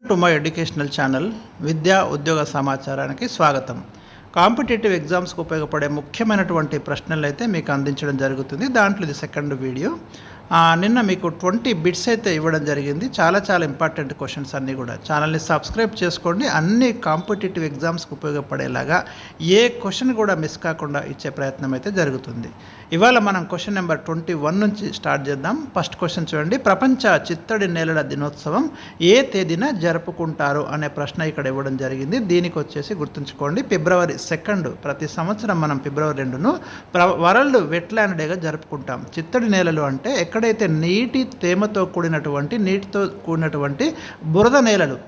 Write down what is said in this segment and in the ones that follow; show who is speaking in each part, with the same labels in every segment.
Speaker 1: To my educational channel విద్యా ఉద్యోగ సమాచారానికి స్వాగతం. కాంపిటేటివ్ ఎగ్జామ్స్కి ఉపయోగపడే ముఖ్యమైనటువంటి ప్రశ్నలు అయితే మీకు అందించడం జరుగుతుంది. దాంట్లో ఇది సెకండ్ వీడియో. నిన్న మీకు 20 బిట్స్ అయితే ఇవ్వడం జరిగింది. చాలా ఇంపార్టెంట్ క్వశ్చన్స్ అన్నీ కూడా. ఛానల్ని సబ్స్క్రైబ్ చేసుకోండి. అన్ని కాంపిటేటివ్ ఎగ్జామ్స్కి ఉపయోగపడేలాగా ఏ క్వశ్చన్ కూడా మిస్ కాకుండా ఇచ్చే ప్రయత్నం అయితే జరుగుతుంది. ఇవాళ మనం క్వశ్చన్ నెంబర్ 21 నుంచి స్టార్ట్ చేద్దాం. ఫస్ట్ క్వశ్చన్ చూడండి. ప్రపంచ చిత్తడి నేలల దినోత్సవం ఏ తేదీన జరుపుకుంటారు అనే ప్రశ్న ఇక్కడ ఇవ్వడం జరిగింది. దీనికి వచ్చేసి గుర్తుంచుకోండి, ఫిబ్రవరి 2 ప్రతి సంవత్సరం మనం ఫిబ్రవరి 2ను వరల్డ్ వెట్లాండ్ డేగా జరుపుకుంటాం. చిత్తడి నేలలు అంటే ఎక్కడైతే నీటితో కూడినటువంటి బురద నేలలు,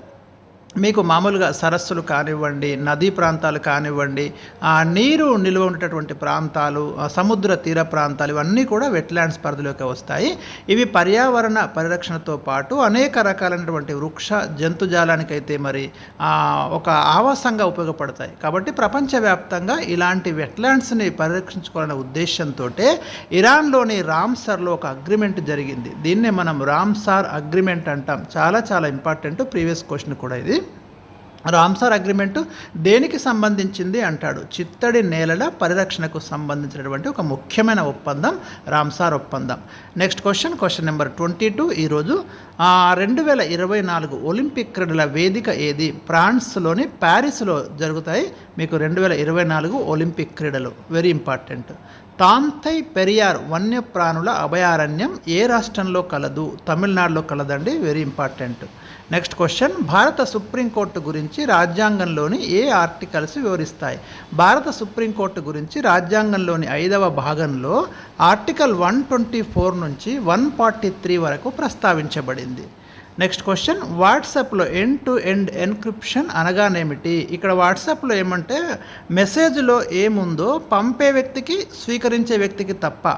Speaker 1: మీకు మామూలుగా సరస్సులు కానివ్వండి, నదీ ప్రాంతాలు కానివ్వండి, నీరు నిల్వ ఉండేటటువంటి ప్రాంతాలు, సముద్ర తీర ప్రాంతాలు, ఇవన్నీ కూడా వెట్లాండ్స్ పరిధిలోకి వస్తాయి. ఇవి పర్యావరణ పరిరక్షణతో పాటు అనేక రకాలైనటువంటి వృక్ష జంతుజాలానికైతే మరి ఒక ఆవాసంగా ఉపయోగపడతాయి. కాబట్టి ప్రపంచవ్యాప్తంగా ఇలాంటి వెట్లాండ్స్ని పరిరక్షించుకోవాలనే ఉద్దేశంతో ఇరాన్లోని రామ్సర్లో ఒక అగ్రిమెంట్ జరిగింది. దీన్నే మనం రామ్సార్ అగ్రిమెంట్ అంటాం. చాలా ఇంపార్టెంట్ ప్రీవియస్ క్వశ్చన్ కూడా ఇది. రామ్సార్ అగ్రిమెంటు దేనికి సంబంధించింది అంటాడు. చిత్తడి నేలల పరిరక్షణకు సంబంధించినటువంటి ఒక ముఖ్యమైన ఒప్పందం రామ్సార్ ఒప్పందం. Next question number 22. ఈరోజు 2024 ఒలింపిక్ క్రీడల వేదిక ఏది? ఫ్రాన్స్లోని ప్యారిస్లో జరుగుతాయి మీకు 2024 ఒలింపిక్ క్రీడలు. Very important. తాంతై పెరియార్ వన్యప్రాణుల అభయారణ్యం ఏ రాష్ట్రంలో కలదు? తమిళనాడులో కలదండి. Very important. Next question. భారత సుప్రీంకోర్టు గురించి రాజ్యాంగంలోని ఏ ఆర్టికల్స్ వివరిస్తాయి? భారత సుప్రీంకోర్టు గురించి రాజ్యాంగంలోని 5వ భాగంలో ఆర్టికల్ 124 నుంచి 143 వరకు ప్రస్తావించబడింది. Next question. వాట్సాప్లో ఎండ్ టు ఎండ్ ఎన్క్రిప్షన్ అనగానేమిటి? ఇక్కడ వాట్సాప్లో ఏమంటే మెసేజ్లో ఏముందో పంపే వ్యక్తికి స్వీకరించే వ్యక్తికి తప్ప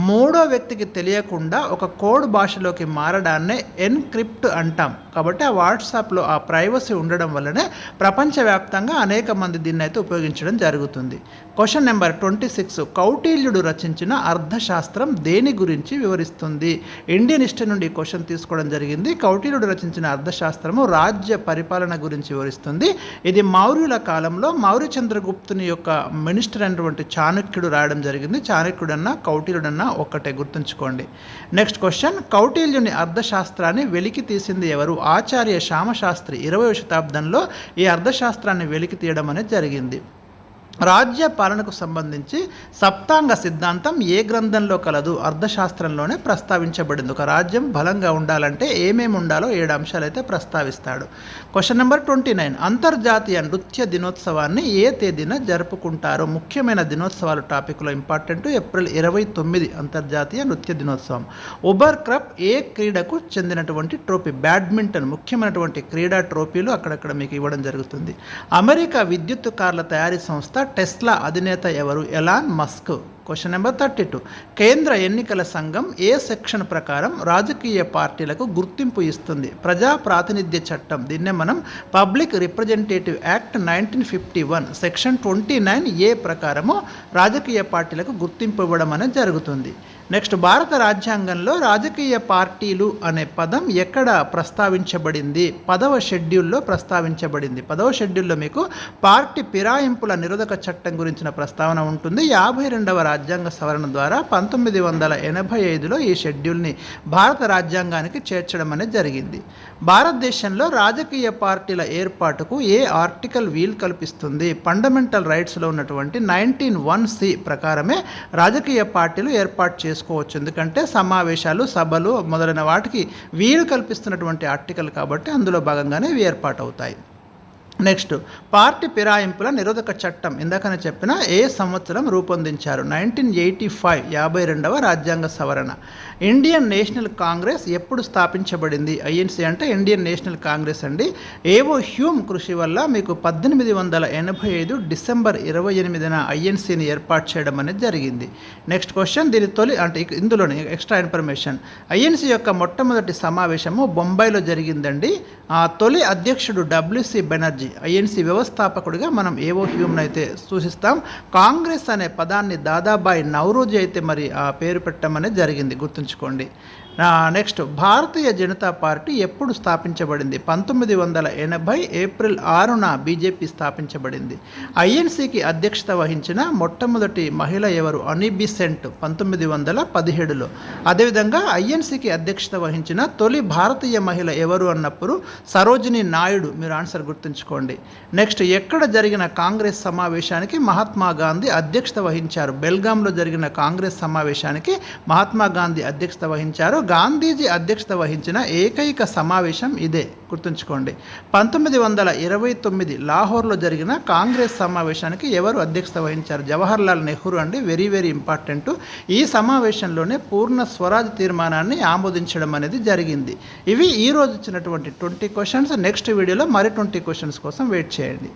Speaker 1: మూడో వ్యక్తికి తెలియకుండా ఒక కోడ్ భాషలోకి మారడాన్నే ఎన్క్రిప్ట్ అంటాం. కాబట్టి ఆ వాట్సాప్లో ఆ ప్రైవసీ ఉండడం వల్లనే ప్రపంచవ్యాప్తంగా అనేక మంది దీన్ని అయితే ఉపయోగించడం జరుగుతుంది. Question number 26. కౌటిల్యుడు రచించిన అర్థశాస్త్రం దేని గురించి వివరిస్తుంది? ఇండియన్ హిస్టరీ నుండి క్వశ్చన్ తీసుకోవడం జరిగింది. కౌటిల్యుడు రచించిన అర్థశాస్త్రము రాజ్య పరిపాలన గురించి వివరిస్తుంది. ఇది మౌర్యుల కాలంలో మౌర్య చంద్రగుప్తుని యొక్క మినిస్టర్ అయినటువంటి చాణక్యుడు రాయడం జరిగింది. చాణక్యుడన్నా కౌటిల్యుడన్నా ఒక్కటే, గుర్తుంచుకోండి. Next question. కౌటిల్యుని అర్థశాస్త్రాన్ని వెలికి తీసింది ఎవరు? ఆచార్య శ్యామశాస్త్రి 20వ శతాబ్దంలో ఈ అర్థశాస్త్రాన్ని వెలికి తీయడం అనేది జరిగింది. రాజ్య పాలనకు సంబంధించి సప్తాంగ సిద్ధాంతం ఏ గ్రంథంలో కలదు? అర్థశాస్త్రంలోనే ప్రస్తావించబడింది. ఒక రాజ్యం బలంగా ఉండాలంటే ఏమేమి ఉండాలో 7 అంశాలు అయితే ప్రస్తావిస్తాడు. Question number 29. అంతర్జాతీయ నృత్య దినోత్సవాన్ని ఏ తేదీన జరుపుకుంటారు? ముఖ్యమైన దినోత్సవాలు టాపిక్లో ఇంపార్టెంట్. ఏప్రిల్ 29 అంతర్జాతీయ నృత్య దినోత్సవం. ఉబర్ కప్ ఏ క్రీడకు చెందినటువంటి ట్రోఫీ? బ్యాడ్మింటన్. ముఖ్యమైనటువంటి క్రీడా ట్రోఫీలు అక్కడక్కడ మీకు ఇవ్వడం జరుగుతుంది. అమెరికా విద్యుత్ కార్ల తయారీ సంస్థ టెస్లా అధినేత ఎవరు? Elon Musk. Question number 32. కేంద్ర ఎన్నికల సంఘం ఏ సెక్షన్ ప్రకారం రాజకీయ పార్టీలకు గుర్తింపు ఇస్తుంది? ప్రజా ప్రాతినిధ్య చట్టం, దీన్నే మనం public representative act 1951 section 29A ప్రకారము రాజకీయ పార్టీలకు గుర్తింపు ఇవ్వడం అనేది జరుగుతుంది. నెక్స్ట్. భారత రాజ్యాంగంలో రాజకీయ పార్టీలు అనే పదం ఎక్కడ ప్రస్తావించబడింది? 10వ షెడ్యూల్లో ప్రస్తావించబడింది. 10వ షెడ్యూల్లో మీకు పార్టీ ఫిరాయింపుల నిరోధక చట్టం గురించిన ప్రస్తావన ఉంటుంది. 52వ రాజ్యాంగ సవరణ ద్వారా 1985లో ఈ షెడ్యూల్ని భారత రాజ్యాంగానికి చేర్చడం అనేది జరిగింది. భారతదేశంలో రాజకీయ పార్టీల ఏర్పాటుకు ఏ ఆర్టికల్ వీలు కల్పిస్తుంది? ఫండమెంటల్ రైట్స్లో ఉన్నటువంటి 19(1)C ప్రకారమే రాజకీయ పార్టీలు ఏర్పాటు చేసుకోవచ్చు. ఎందుకంటే సమావేశాలు, సభలు మొదలైన వాటికి వీలు కల్పిస్తున్నటువంటి ఆర్టికల్ కాబట్టి అందులో భాగంగానే ఇవి ఏర్పాటు అవుతాయి. నెక్స్ట్. పార్టీ ఫిరాయింపుల నిరోధక చట్టం ఇందాకనే చెప్పిన ఏ సంవత్సరం రూపొందించారు? 1985 52వ రాజ్యాంగ సవరణ. ఇండియన్ నేషనల్ కాంగ్రెస్ ఎప్పుడు స్థాపించబడింది? ఐఎన్సీ అంటే ఇండియన్ నేషనల్ కాంగ్రెస్ అండి. ఏవో హ్యూమ్ కృషి వల్ల మీకు 1885 డిసెంబర్ 28న ఐఎన్సీని ఏర్పాటు చేయడం అనేది జరిగింది. Next question. దీని తొలి అంటే ఇందులోనే ఎక్స్ట్రా ఇన్ఫర్మేషన్. ఐఎన్సీ యొక్క మొట్టమొదటి సమావేశము బొంబాయిలో జరిగిందండి. తొలి అధ్యక్షుడు WC బెనర్జీ. ఐఎన్సీ వ్యవస్థాపకుడిగా మనం ఏవో హ్యూమ్ని అయితే సూచిస్తాం. కాంగ్రెస్ అనే పదాన్ని దాదాబాయి నౌరోజీ అయితే మరి ఆ పేరు పెట్టడం అనేది జరిగింది, గుర్తుంచుకోండి. నెక్స్ట్ భారతీయ జనతా పార్టీ ఎప్పుడు స్థాపించబడింది? 1980 ఏప్రిల్ 6న బీజేపీ స్థాపించబడింది. ఐఎన్సీకి అధ్యక్షత వహించిన మొట్టమొదటి మహిళ ఎవరు? అనీ బెసెంట్ 1917లో. అదేవిధంగా ఐఎన్సీకి అధ్యక్షత వహించిన తొలి భారతీయ మహిళ ఎవరు అన్నప్పుడు సరోజిని నాయుడు. మీరు ఆన్సర్ గుర్తుంచుకోండి. నెక్స్ట్ ఎక్కడ జరిగిన కాంగ్రెస్ సమావేశానికి మహాత్మా గాంధీ అధ్యక్షత వహించారు? బెల్గాంలో జరిగిన కాంగ్రెస్ సమావేశానికి మహాత్మా గాంధీ అధ్యక్షత వహించారు. గాంధీజీ అధ్యక్షత వహించిన ఏకైక సమావేశం ఇదే, గుర్తుంచుకోండి. 1929 లాహోర్లో జరిగిన కాంగ్రెస్ సమావేశానికి ఎవరు అధ్యక్షత వహించారు? జవహర్లాల్ నెహ్రూ అండి. Very very important. ఈ సమావేశంలోనే పూర్ణ స్వరాజ్ తీర్మానాన్ని ఆమోదించడం అనేది జరిగింది. ఇవి ఈరోజు ఇచ్చినటువంటి 20 క్వశ్చన్స్. నెక్స్ట్ వీడియోలో మరి 20 క్వశ్చన్స్ కోసం వెయిట్ చేయండి.